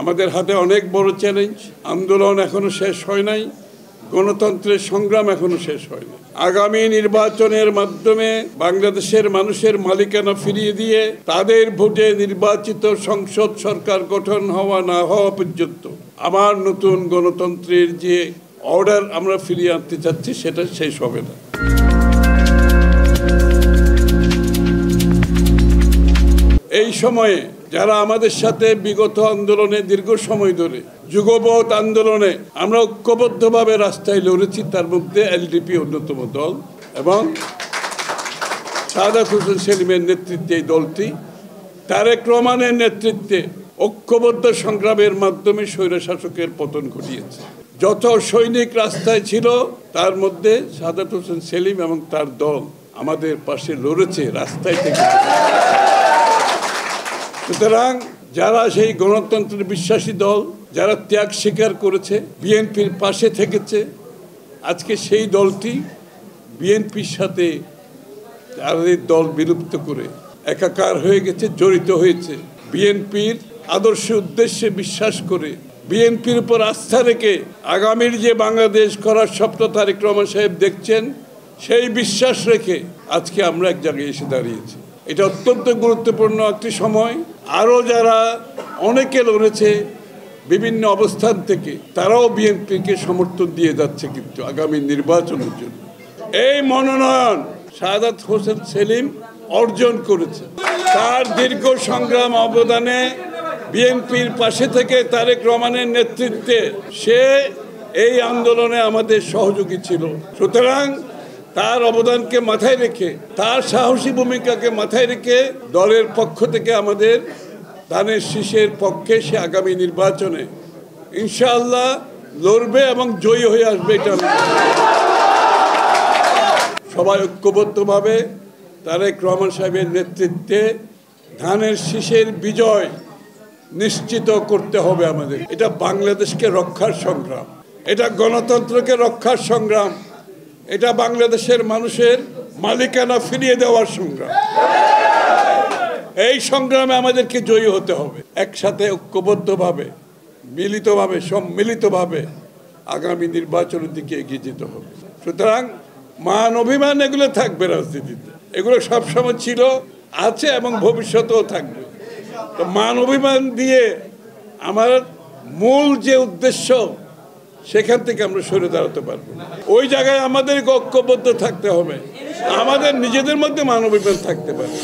আমাদের হাতে অনেক বড় চ্যালেঞ্জ। আন্দোলন এখনো শেষ হয় নাই, গণতন্ত্রের সংগ্রাম এখনো শেষ হয় না। আগামী নির্বাচনের মাধ্যমে বাংলাদেশের মানুষের মালিকানা ফিরিয়ে দিয়ে তাদের ভোটে নির্বাচিত সংসদ সরকার গঠন হওয়া না হওয়া পর্যন্ত আমার নতুন গণতন্ত্রের যে অর্ডার আমরা ফিরিয়ে আনতে চাচ্ছি সেটা শেষ হবে না। এই সময়ে যারা আমাদের সাথে বিগত আন্দোলনে দীর্ঘ সময় ধরে যুগপৎ আন্দোলনে আমরা ঐক্যবদ্ধভাবে রাস্তায় লড়েছি, তার মধ্যে এলডিপি অন্যতম দল এবং সাদাত হোসেন সেলিমের নেতৃত্বে এই দলটি তারেক রহমানের নেতৃত্বে ঐক্যবদ্ধ সংগ্রামের মাধ্যমে স্বৈরশাসকের পতন ঘটিয়েছে। যত সৈনিক রাস্তায় ছিল তার মধ্যে সাদাত হোসেন সেলিম এবং তার দল আমাদের পাশে লড়েছে রাস্তায় থেকে। সুতরাং যারা সেই গণতন্ত্রের বিশ্বাসী দল, যারা ত্যাগ স্বীকার করেছে, বিএনপির পাশে থেকেছে, আজকে সেই দলটি বিএনপির সাথে তাদের দল বিলুপ্ত করে একাকার হয়ে গেছে, জড়িত হয়েছে। বিএনপির আদর্শ উদ্দেশ্যে বিশ্বাস করে, বিএনপির উপর আস্থা রেখে আগামীর যে বাংলাদেশ করার স্বপ্ন তারেক রহমান সাহেব দেখছেন, সেই বিশ্বাস রেখে আজকে আমরা এক জায়গায় এসে দাঁড়িয়েছি। এটা অত্যন্ত গুরুত্বপূর্ণ একটি সময়। আরও যারা অনেকে লড়েছে বিভিন্ন অবস্থান থেকে, তারাও বিএনপিকে সমর্থন দিয়ে যাচ্ছে কিন্তু আগামী নির্বাচনের জন্য। এই মনোনয়ন সাদাত হোসেন সেলিম অর্জন করেছে। তার দীর্ঘ সংগ্রাম অবদানে বিএনপির পাশে থেকে তারেক রহমানের নেতৃত্বে সে এই আন্দোলনে আমাদের সহযোগী ছিল। সুতরাং তার অবদানকে মাথায় রেখে, তার সাহসী ভূমিকাকে মাথায় রেখে দলের পক্ষ থেকে আমাদের ধানের শীষের পক্ষে সে আগামী নির্বাচনে ইনশাআল্লাহ লড়বে এবং জয়ী হয়ে আসবে। এটা সবাই ঐক্যবদ্ধভাবে তারেক রহমান সাহেবের নেতৃত্বে ধানের শীষের বিজয় নিশ্চিত করতে হবে আমাদের। এটা বাংলাদেশকে রক্ষার সংগ্রাম, এটা গণতন্ত্রকে রক্ষার সংগ্রাম, এটা বাংলাদেশের মানুষের মালিকানা ফিরিয়ে দেওয়ার সংগ্রাম। এই সংগ্রামে আমাদেরকে জয়ী হতে হবে। একসাথে ঐক্যবদ্ধভাবে, মিলিতভাবে, সম্মিলিতভাবে আগামী নির্বাচনের দিকে এগিয়ে যেতে হবে। সুতরাং মান অভিমান এগুলো থাকবে রাজনীতিতে, এগুলো সবসময় ছিল, আছে এবং ভবিষ্যতেও থাকবে। তো মান অভিমান দিয়ে আমার মূল যে উদ্দেশ্য, সেখান থেকে আমরা সরে দাঁড়াতে পারবো। ওই জায়গায় আমাদের ঐক্যবদ্ধ থাকতে হবে, আমাদের নিজেদের মধ্যে মান অভিমান থাকতে পারে।